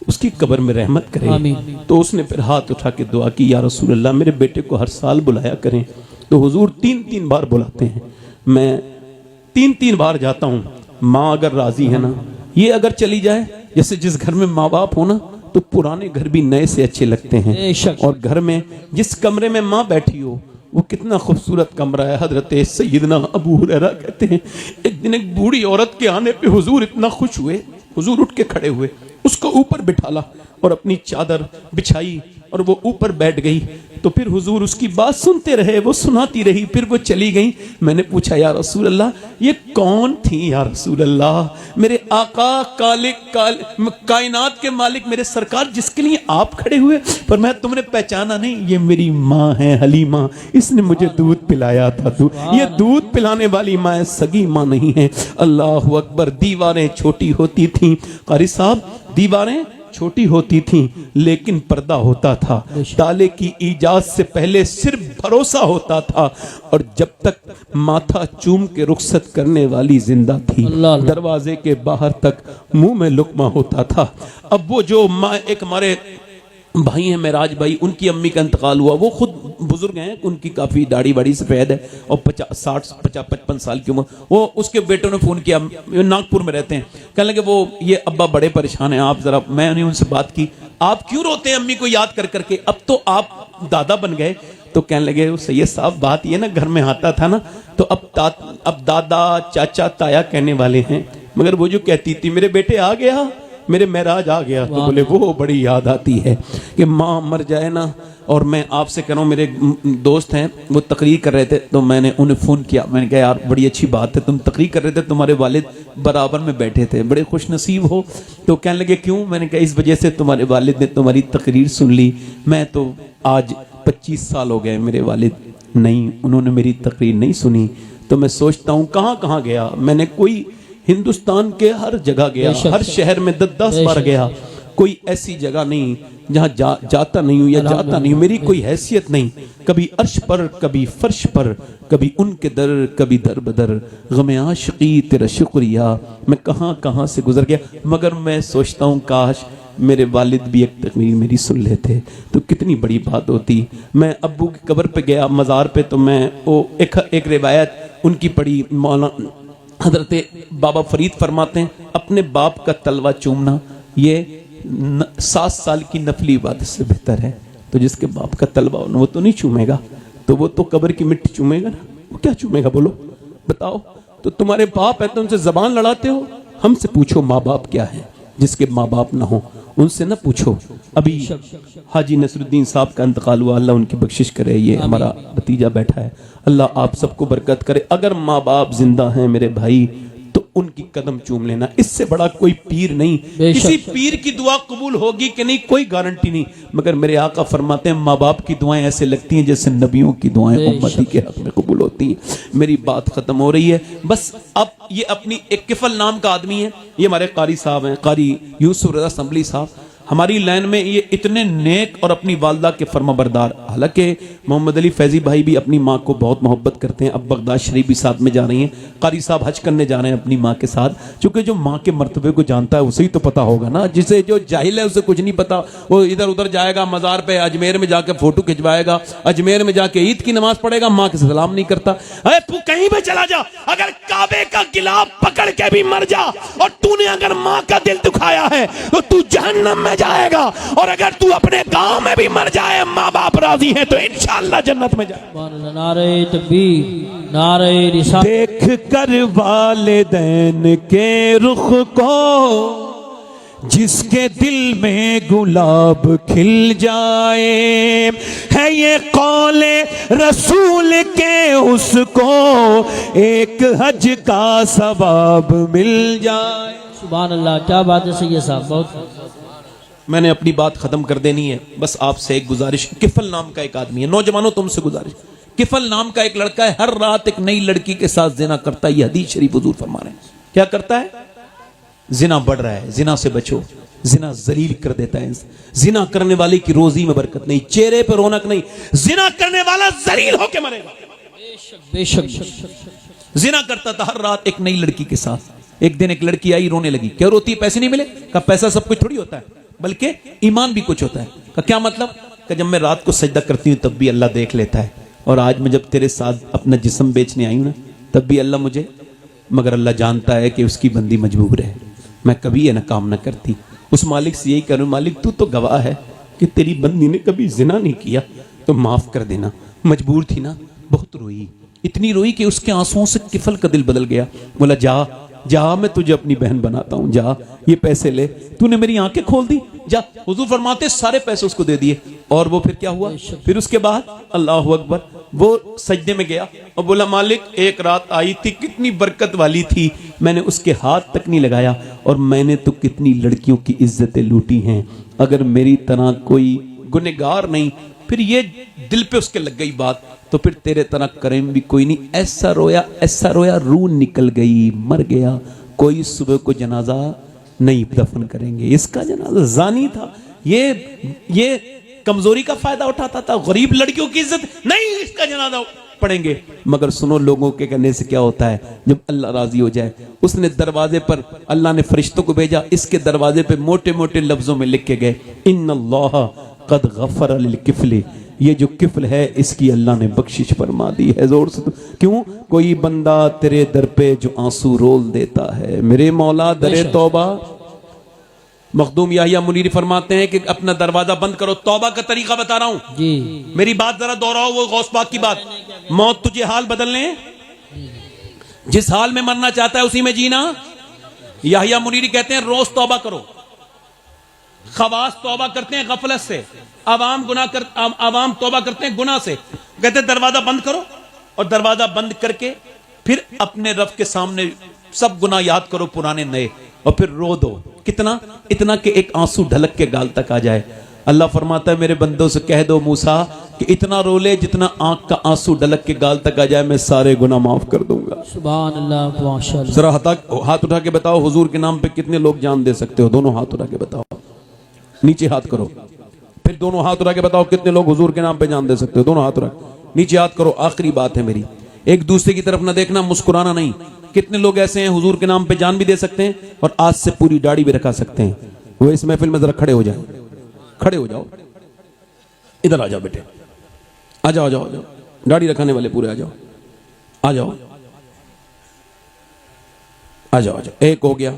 उसकी कब्र में रहमत करे। तो उसने फिर हाथ उठा के दुआ की, या रसूल अल्लाह मेरे बेटे को हर साल बुलाया करें। तो हुजूर 3-3 बार बुलाते हैं, मैं 3-3 बार जाता हूँ। माँ अगर राजी है ना, ये अगर चली जाए, जैसे जिस घर में माँ बाप हो ना तो पुराने घर भी नए से अच्छे लगते हैं। और घर में जिस कमरे में माँ बैठी हो वो कितना खूबसूरत कमरा है। हजरत सैयदना अबू हुरैरा कहते हैं एक दिन एक बूढ़ी औरत के आने पे हुजूर इतना खुश हुए, हुजूर उठ के खड़े हुए, उसको ऊपर बिठाला और अपनी चादर बिछाई और वो ऊपर बैठ गई। तो फिर हुजूर उसकी बात सुनते रहे, वो सुनाती रही, फिर वो चली गई। मैंने पूछा या रसूल अल्लाह ये कौन थी या रसूल अल्लाह? मेरे आका कायनात के मालिक मेरे सरकार जिसके लिए आप खड़े हुए, पर मैं तुमने पहचाना नहीं, ये मेरी माँ है हलीमा, इसने मुझे दूध पिलाया था। ये दूध पिलाने वाली माँ है, सगी माँ नहीं है। अल्लाह अकबर। दीवारें छोटी होती थी कारी साहब, दीवारें छोटी होती थी लेकिन पर्दा होता था। ताले की इजाद से पहले सिर्फ भरोसा होता था, और जब तक माथा चूम के रुखसत करने वाली जिंदा थी, दरवाजे के बाहर तक मुंह में लुकमा होता था। अब वो जो माँ, एक हमारे भाई हैं मेराज भाई, उनकी अम्मी का इंतकाल हुआ। वो खुद बुजुर्ग हैं, उनकी काफ़ी दाढ़ी बाड़ी सफ़ेद है और 50-55 साल की उम्र। वो उसके बेटों ने फ़ोन किया, नागपुर में रहते हैं, कहने लगे वो ये अब्बा बड़े परेशान हैं, आप ज़रा। मैंने उनसे बात की, आप क्यों रोते हैं अम्मी को याद कर करके, अब तो आप दादा बन गए। तो कहने लगे वो सैयद साहब बात ये ना, घर में आता था ना तो अब दादा चाचा ताया कहने वाले हैं, मगर वो जो कहती थी मेरे बेटे आ गया, मेरे महराज आ गया, तो बोले वो बड़ी याद आती है कि माँ मर जाए ना। और मैं आपसे कह रहा हूँ, मेरे दोस्त हैं वो तकरीर कर रहे थे, तो मैंने उन्हें फ़ोन किया, मैंने कहा यार बड़ी अच्छी बात है, तुम तकरीर कर रहे थे, तुम्हारे वालिद बराबर में बैठे थे, बड़े खुश नसीब हो। तो कहने लगे क्यों? मैंने कहा इस वजह से तुम्हारे वालिद ने तुम्हारी तकरीर सुन ली। मैं तो आज 25 साल हो गए, मेरे वालिद नहीं, उन्होंने मेरी तकरीर नहीं सुनी। तो मैं सोचता हूँ कहाँ कहाँ गया मैंने, कोई हिंदुस्तान के हर जगह गया, हर शहर में 10 बार गया, कोई ऐसी जगह नहीं जहाँ जाता नहीं हूँ या जाता नहीं हूँ। मेरी कोई हैसियत नहीं, कभी अर्श पर कभी फर्श पर, कभी उनके दर कभी दर बदर, गमे आशिकी तेरा शुक्रिया, मैं कहाँ कहाँ से गुजर गया। मगर मैं सोचता हूँ काश मेरे वालिद भी एक तकरीर मेरी सुन लेते तो कितनी बड़ी बात होती। मैं अब्बू की कब्र पे गया, मज़ार पे, तो मैं वो एक रिवायत उनकी पढ़ी। मौलाना हजरत बाबा फरीद फरमाते हैं अपने बाप का तलवा चूमना ये 7 साल की नफली इबादत से बेहतर है। तो जिसके बाप का तलवा हो वो तो नहीं चूमेगा, तो वो तो कब्र की मिट्टी चूमेगा ना, वो क्या चूमेगा बोलो बताओ। तो तुम्हारे बाप है तो उनसे जबान लड़ाते हो, हमसे पूछो माँ बाप क्या है। जिसके माँ बाप ना हो उनसे ना पूछो। अभी हाजी नसरुद्दीन साहब का इंतकाल हुआ, अल्लाह उनकी बख्शिश करे। ये हमारा भतीजा बैठा है, अल्लाह आप सबको बरकत करे। अगर माँ बाप जिंदा हैं मेरे भाई तो उनकी कदम चूम लेना। इससे बड़ा कोई पीर नहीं। बेशक। किसी पीर की दुआ कबूल होगी कि नहीं कोई गारंटी नहीं, मगर मेरे आका फरमाते हैं माँ बाप की दुआएं ऐसे लगती हैं जैसे नबियों की दुआएं बेशक। उम्मती के हक में कबूल होती हैं। मेरी बात खत्म हो रही है। बस अब ये अपनी एक किफल नाम का आदमी है, ये हमारे कारी साहब हैं, कारी यूसुफ रजा संभली साहब, हमारी लाइन में ये इतने नेक और अपनी वालदा के फर्माबरदार। हालांकि मोहम्मद अली फैजी भाई भी अपनी माँ को बहुत मोहब्बत करते हैं। अब बगदाद शरीफ भी साथ में जा रही हैं। कारी साहब हज करने जा रहे हैं अपनी माँ के साथ। चूंकि जो माँ के मर्तबे को जानता है उसे ही तो पता होगा ना, जिसे जो जाहिल है उसे कुछ नहीं पता। वो इधर उधर जाएगा, मजार पे अजमेर में जाके फोटो खिंचवाएगा, अजमेर में जाके ईद की नमाज पढ़ेगा, माँ के सलाम नहीं करता। अरे तू कहीं भी चला जा, अगर काबे का गिलाफ पकड़ के भी मर जा और तूने अगर माँ का दिल दुखाया है तो तू जहन्नम में जाएगा। और अगर तू अपने गांव में भी मर जाए, माँ बाप राजी है तो इंशाअल्लाह जन्नत में जाए। नारे तकबीर, नारे रिसालत। देख कर वालिदैन के रुख को जिसके दिल में गुलाब खिल जाए, है ये कौले रसूल के उसको एक हज का सवाब मिल जाए। सुभान अल्लाह, क्या बात है सैयद साहब, बहुत। मैंने अपनी बात खत्म कर देनी है। बस आपसे एक गुजारिश, किफल नाम का एक आदमी है, नौजवानों तुमसे गुजारिश, किफल नाम का एक लड़का है, हर रात एक नई लड़की के साथ जिना करता है। ये हदीस शरीफ हुजूर फरमा रहे हैं। क्या करता है? जिना बढ़ रहा है, जिना से बचो। जिना जलील कर देता है। जिना करने वाले की रोजी में बरकत नहीं, चेहरे पर रौनक नहीं। जिना करने वाला जलील होके मरेगा। बेशक। जिना करता था हर रात एक नई लड़की के साथ। एक दिन एक लड़की आई, रोने लगी। क्या रोती है? पैसे नहीं मिले? का पैसा सब कुछ थोड़ी होता है, बल्कि ईमान भी कुछ होता है। का क्या मतलब? कि जब मैं रात को सजदा करती हूँ तब भी अल्लाह देख लेता है, और आज मैं जब तेरे साथ अपना जिस्म बेचने आई हूं ना तब भी अल्लाह मुझे, मगर अल्लाह जानता है कि उसकी बंदी मजबूर है, मैं कभी ये ना काम ना करती। उस मालिक से यही करूं, मालिक तू तो गवाह है कि तेरी बंदी ने कभी जिना नहीं किया, तो माफ कर देना। मजबूर थी ना, बहुत रोई, इतनी रोई कि उसके आंसुओं से किफल का दिल बदल गया। बोला जा जा, मैं तुझे अपनी बहन बनाता हूं, जा ये पैसे ले, तूने मेरी आंखें खोल दी, जा। हुजूर फरमाते सारे पैसे उसको दे दिए। और वो फिर क्या हुआ? फिर उसके बाद अल्लाह अकबर, वो सजदे में गया और बोला मालिक एक रात आई थी, कितनी बरकत वाली थी, मैंने उसके हाथ तक नहीं लगाया, और मैंने तो कितनी लड़कियों की इज्जतें लूटी हैं। अगर मेरी तरह कोई गुनहगार नहीं, फिर ये दिल पे उसके लग गई बात, तो फिर तेरे तरह करेम भी कोई नहीं। ऐसा रोया, रूह निकल गई, मर गया। कोई सुबह को जनाजा नहीं दफन करेंगे। इसका जनाजा जानी था, ये कमजोरी का फायदा उठाता था, गरीब लड़कियों की इज्जत नहीं, इसका जनाजा पढ़ेंगे। मगर सुनो, लोगों के कहने से क्या होता है? जब अल्लाह राजी हो जाए, उसने दरवाजे पर, अल्लाह ने फरिश्तों को भेजा, इसके दरवाजे पे मोटे मोटे लफ्जों में लिख के गए, इन्नल्लाह कद गफर लिल किफली, ये जो किफल है इसकी अल्लाह ने बख्शिश फरमा दी है। जोर से क्यों? कोई बंदा तेरे दर पे जो आंसू रोल देता है, मेरे मौला दरे तौबा। मखदूम याहिया मुनीरी फरमाते हैं कि अपना दरवाजा बंद करो। तौबा का तरीका बता रहा हूं जी, मेरी बात जरा दोहराओ, वो गौस पाक की बात। मौत तुझे हाल बदलने, जिस हाल में मरना चाहता है उसी में जीना। याहिया मुनीरी कहते हैं रोज तौबा करो। खवास तौबा करते हैं गफलत से, आवाम तौबा करते हैं गुनाह से। कहते हैं दरवाजा बंद करो, और दरवाजा बंद करके फिर अपने रब के सामने सब गुनाह याद करो, पुराने नए, और फिर रो दो। कितना? इतना कि एक आंसू ढलक के गाल तक आ जाए। अल्लाह फरमाता है मेरे बंदों से कह दो मूसा कि इतना रो ले जितना आंख का आंसू ढलक के गाल तक आ जाए, मैं सारे गुनाह माफ कर दूंगा। सुभान अल्लाह, माशाअल्लाह। जरा हाथ उठा के बताओ, हुजूर के नाम पे कितने लोग जान दे सकते हो? दोनों हाथ उठा के बताओ, नीचे हाथ करो, फिर दोनों हाथ उठा के बताओ कितने लोग हुजूर के नाम पे जान दे सकते हो? दोनों हाथ उठा, नीचे हाथ करो। आखिरी बात है मेरी, एक दूसरे की तरफ ना देखना, मुस्कुराना नहीं। कितने लोग ऐसे हैं हुजूर के नाम पे जान भी दे सकते हैं और आज से पूरी दाढ़ी भी रखा सकते हैं? वो इस महफिल में जरा खड़े हो जाओ, खड़े हो जाओ, इधर आ जाओ बेटे, आ जाओ, आ जाओ, आ जाओ, दाढ़ी रखाने वाले पूरे आ जाओ, आ जाओ, आ जाओ, आ जाओ। एक हो गया।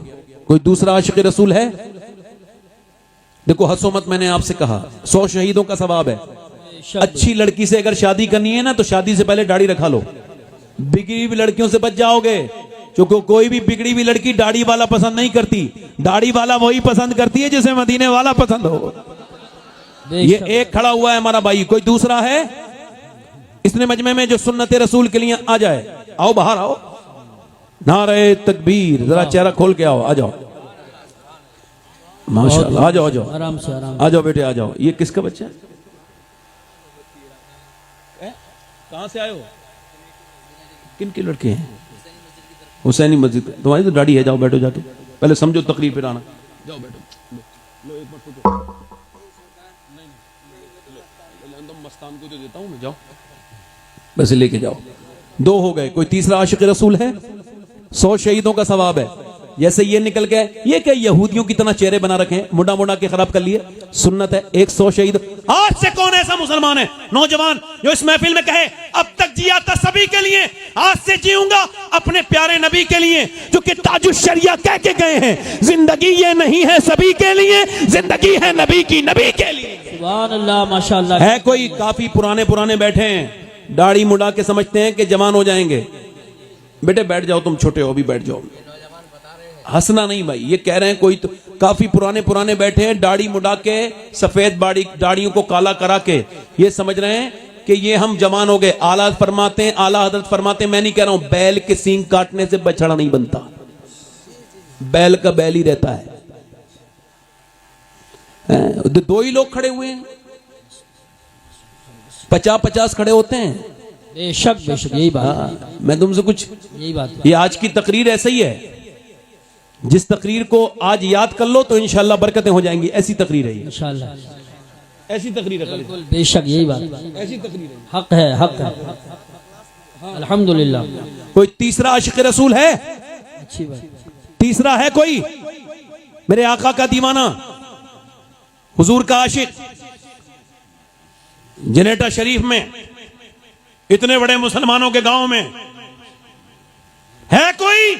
कोई दूसरा आशिक रसूल है? देखो हंसो मत, मैंने आपसे कहा 100 शहीदों का सवाब है। अच्छी लड़की से अगर शादी करनी है ना तो शादी से पहले दाढ़ी रखा लो। बिगड़ी हुई लड़कियों से बच जाओगे, क्योंकि कोई भी बिगड़ी हुई लड़की दाढ़ी वाला पसंद नहीं करती। दाढ़ी वाला वही पसंद करती है जिसे मदीने वाला पसंद हो। ये एक खड़ा हुआ है हमारा भाई, कोई दूसरा है इसने मजमे में जो सुन्नत रसूल के लिए आ जाए? आओ बाहर आओ, नारे तकबीर। जरा चेहरा खोल के आओ, आ जाओ, माशाल्लाह, आ जाओ, आ जाओ, आराम से आराम आ जाओ बेटे, आ जाओ। ये किसका बच्चा है? कहां से आए हो? किन के लड़के हैं? हुसैनी मस्जिद। तुम्हारी तो दाढ़ी है, जाओ बैठो, जाके पहले समझो तकरीर, फिर आना। जाओ बैठो, लो एक बार तो मस्तान को तो देता हूं मैं, जाओ वैसे लेके जाओ। 2 हो गए। कोई तीसरा आशिक रसूल है? 100 शहीदों का सवाब है। जैसे ये निकल गए, ये क्या यहूदियों की तरह चेहरे बना रखे हैं, मुंडा मुंडा के खराब कर लिए। सुन्नत है 100 शहीद। आज से कौन ऐसा मुसलमान है नौजवान जो इस महफिल में कहे अब तक जिया था सभी के लिए, आज से जीऊंगा अपने प्यारे नबी के लिए, जो कि ताजुश शरिया कह के गए हैं, जिंदगी ये नहीं है सभी के लिए, जिंदगी है नबी की, नबी के लिए। सुभान अल्लाह, माशाअल्लाह। है कोई काफी पुराने बैठे हैं, दाढ़ी मुड़ा के समझते हैं कि जवान हो जाएंगे। बेटे बैठ जाओ, तुम छोटे हो, अभी बैठ जाओ। हंसना नहीं भाई, ये कह रहे हैं कोई तो काफी पुराने बैठे हैं, दाढ़ी मुड़ा के, सफेद दाढ़ियों को काला करा के, ये समझ रहे हैं कि ये हम जवान हो गए। आला फरमाते हैं, आला हजरत फरमाते हैं, मैं नहीं कह रहा हूं, बैल के सींग काटने से बछड़ा नहीं बनता, बैल का बैल ही रहता है। 2 ही लोग खड़े हुए हैं, 50-50 खड़े होते हैं। बेशक बेशक, यही बात है। मैं तुमसे कुछ, यही बात है। ये आज की तकरीर ऐसा ही है, जिस तकरीर को आज याद कर लो तो इंशाल्लाह बरकतें हो जाएंगी। ऐसी तकरीर है ये, इंशाल्लाह ऐसी तकरीर है, बिल्कुल बेशक, यही बात है। ऐसी तकरीर है। हक है, हक है, अल्हम्दुलिल्लाह। कोई तीसरा आशिक रसूल है? अच्छी बात। तीसरा है कोई? मेरे आका का दीवाना, हुजूर का आशिक। जनेटा शरीफ में, इतने बड़े मुसलमानों के गांव में है कोई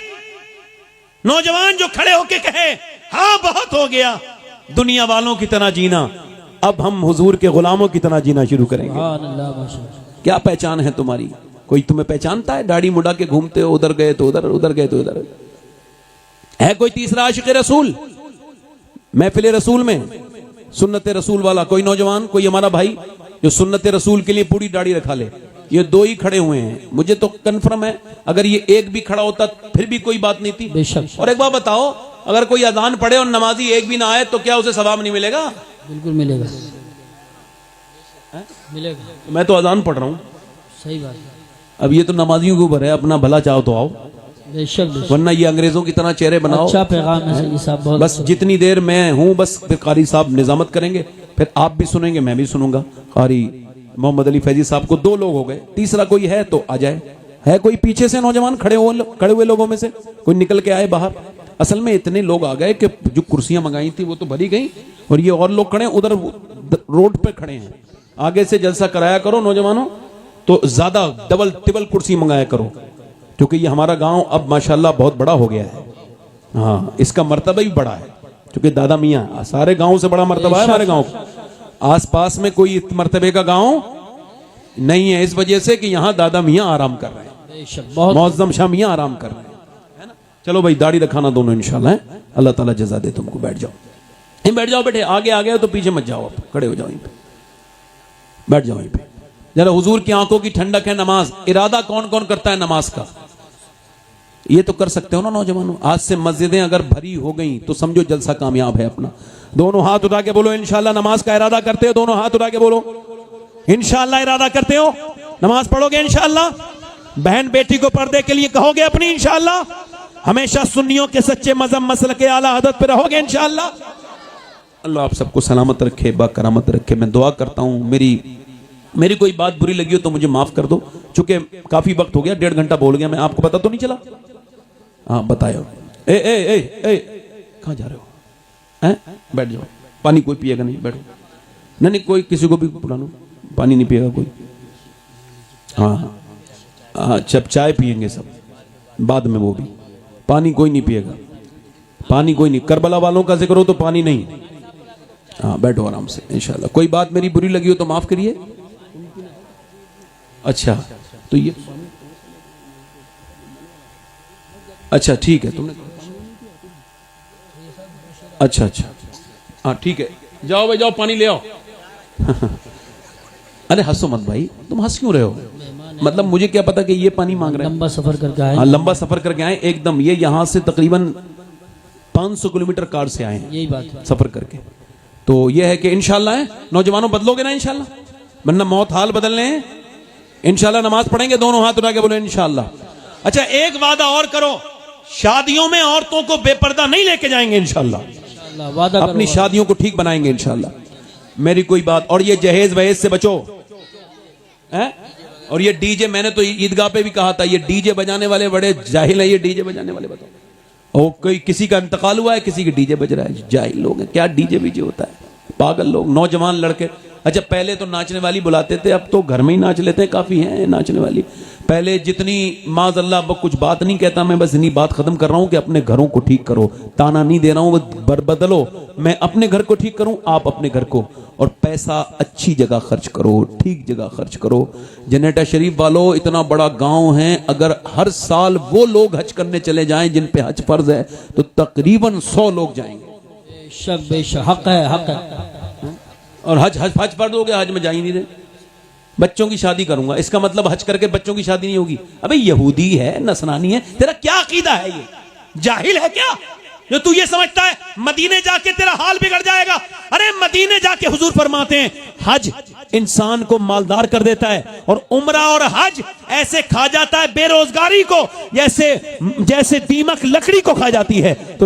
नौजवान जो खड़े होके कहे हां बहुत हो गया, दुनिया वालों की तरह जीना, अब हम हुजूर के गुलामों की तरह जीना शुरू करेंगे। सुभान अल्लाह, माशाअल्लाह। क्या पहचान है तुम्हारी? कोई तुम्हें पहचानता है? दाढ़ी मुड़ा के घूमते हो, उधर गए तो उधर, उधर गए तो उधर। है कोई तीसरा आशिक रसूल महफिल रसूल में, सुन्नत रसूल वाला? कोई नौजवान, कोई हमारा भाई जो सुन्नत रसूल के लिए पूरी दाढ़ी रखा ले? ये 2 ही खड़े हुए हैं। मुझे तो कंफर्म है, अगर ये एक भी खड़ा होता फिर भी कोई बात नहीं थी। बेशक। और एक बात बताओ, अगर कोई अजान पढ़े और नमाजी एक भी ना आए तो क्या उसे सवाब नहीं मिलेगा? बिल्कुल मिलेगा, मिलेगा। मैं तो अजान पढ़ रहा हूं, सही बात है। अब ये तो नमाजियों के ऊपर है, अपना भला चाहो तो आओ, बेशक बेशक। वरना ये अंग्रेजों की तरह चेहरे बनाओ। अच्छा पैगाम है सही साहब, बहुत बस जितनी देर मैं हूं, बस फिर कारी साहब निजामत करेंगे, फिर आप भी सुनेंगे, मैं भी सुनूंगा। कारी मोहम्मद अली फैजी साहब को 2 लोग हो गए, तीसरा कोई है तो आ जाए। है कोई पीछे से नौजवान खड़े हुए लोगों में से कोई निकल के आए बाहर? असल में इतने लोग आ गए कि जो कुर्सियां मंगाई थी वो तो भरी गई, और ये और लोग खड़े उधर रोड पे खड़े हैं। आगे से जलसा कराया करो नौजवानों, तो ज्यादा डबल टिबल कुर्सी मंगाया करो, क्योंकि ये हमारा गांव अब माशाल्लाह बहुत बड़ा हो गया है। हाँ, इसका मर्तबा भी बड़ा है, क्योंकि दादा मियाँ सारे गांव से बड़ा मर्तबा है हमारे गांव का। आसपास में कोई इस मर्तबे का गांव नहीं है, इस वजह से कि यहाँ दादा मियाँ आराम कर रहे हैं, मौजम शाह मियाँ आराम कर रहे हैं, है ना। चलो भाई, दाढ़ी रखाना दोनों इंशाल्लाह है, अल्लाह ताला जज़ा दे तुमको। बैठ जाओ, बैठ जाओ बेटे, आगे आ गए तो पीछे मत जाओ, आप खड़े हो जाओ, यहीं पे बैठ जाओ, यहीं पे। जरा हुजूर की आंखों की ठंडक है नमाज। इरादा कौन कौन करता है नमाज का? ये तो कर सकते हो ना नौजवानों। आज से मस्जिदें अगर भरी हो गई तो समझो जलसा कामयाब है अपना। दोनों हाथ उठा के बोलो इंशाल्लाह नमाज का इरादा करते हो? दोनों हाथ उठा के बोलो इंशाल्लाह इरादा करते हो, नमाज पढ़ोगे इंशाल्लाह? बहन बेटी को पर्दे के लिए कहोगे अपनी इंशाल्लाह? हमेशा सुन्नियों के सच्चे मजहब मसलक के आला हदरत पे रहोगे इंशाल्लाह? अल्लाह आप सबको सलामत रखे, बाकरामत रखे। मैं दुआ करता हूँ, मेरी कोई बात बुरी लगी हो तो मुझे माफ कर दो, चूंकि काफी वक्त हो गया, 1.5 घंटा बोल गया मैं। आपको पता तो नहीं चला? हाँ बताओ। ए ए ए ए कहाँ जा रहे हो? हैं? बैठ जाओ, पानी कोई पिएगा नहीं, बैठो। नहीं कोई किसी को भी बुला लो, पानी नहीं पिएगा कोई। हाँ हाँ, जब चाय पिएंगे सब बाद में, वो भी पानी कोई नहीं पिएगा, पानी कोई नहीं। करबला वालों का जिक्र हो तो पानी नहीं। हाँ बैठो आराम से इंशाल्लाह। कोई बात मेरी बुरी लगी हो तो माफ करिए। अच्छा तो ये अच्छा ठीक है, तुमने अच्छा हाँ ठीक है, जाओ भाई जाओ, पानी ले आओ। अरे हंसो मत भाई, तुम हंस क्यों रहे हो? मतलब मुझे क्या पता कि ये पानी मांग रहे हैं। लंबा सफर करके आए, हाँ, लंबा सफर करके आए एकदम। ये यहाँ से तकरीबन 500 किलोमीटर कार से आए हैं यही बात है। सफर करके। तो ये है कि इंशाल्लाह है नौजवानों, बदलोगे ना इंशाल्लाह, वरना मौत हाल बदलने हैं। इंशाल्लाह नमाज पढ़ेंगे, दोनों हाथ उठा के बोले इंशाल्लाह। अच्छा, एक वादा और करो, शादियों में औरतों को बेपर्दा नहीं लेके जाएंगे इंशाल्लाह। इंशाअल्लाह वादा करो। अपनी शादियों को ठीक बनाएंगे इंशाल्लाह। मेरी कोई बात। और ये जहेज वहेज से बचो है। और ये डीजे, मैंने तो ईदगाह पे भी कहा था, ये डीजे बजाने वाले बड़े जाहिल हैं। ये डीजे बजाने वाले बताओ, और कोई किसी का इंतकाल हुआ है, किसी के डीजे बज रहा है। जाहिल लोग हैं, क्या डीजे बीजे होता है, पागल लोग, नौजवान लड़के। अच्छा, पहले तो नाचने वाली बुलाते थे, अब तो घर में ही नाच लेते हैं, काफी हैं नाचने वाली। पहले जितनी माज़अल्लाह, अब कुछ बात नहीं कहता मैं, बस इतनी बात खत्म कर रहा हूं कि अपने घरों को ठीक करो। ताना नहीं दे रहा हूं, बदलो। मैं अपने घर को ठीक करूं, आप अपने घर को। और पैसा अच्छी जगह खर्च करो, ठीक जगह खर्च करो। जनेटा शरीफ वालों, इतना बड़ा गांव है, अगर हर साल वो लोग हज करने चले जाएं जिन पे हज फर्ज है, तो तकरीबन 100 लोग जाएंगे। बेशक बेशक, हक है, हक है। और हज फर्ज हो गया, हज में जा ही नहीं रहे। बच्चों की शादी करूंगा, इसका मतलब हज करके बच्चों की शादी नहीं होगी। अबे यहूदी है, नसरानी है, तेरा क्या अकीदा है? ये जाहिल है क्या जो तू ये समझता है मदीने जाके तेरा हाल बिगड़ जाएगा? अरे मदीने जाके हुजूर फरमाते हैं, हज इंसान को मालदार कर देता है, और उम्रा और हज ऐसे खा जाता है बेरोजगारी को, जैसे दीमक लकड़ी को खा जाती है। तो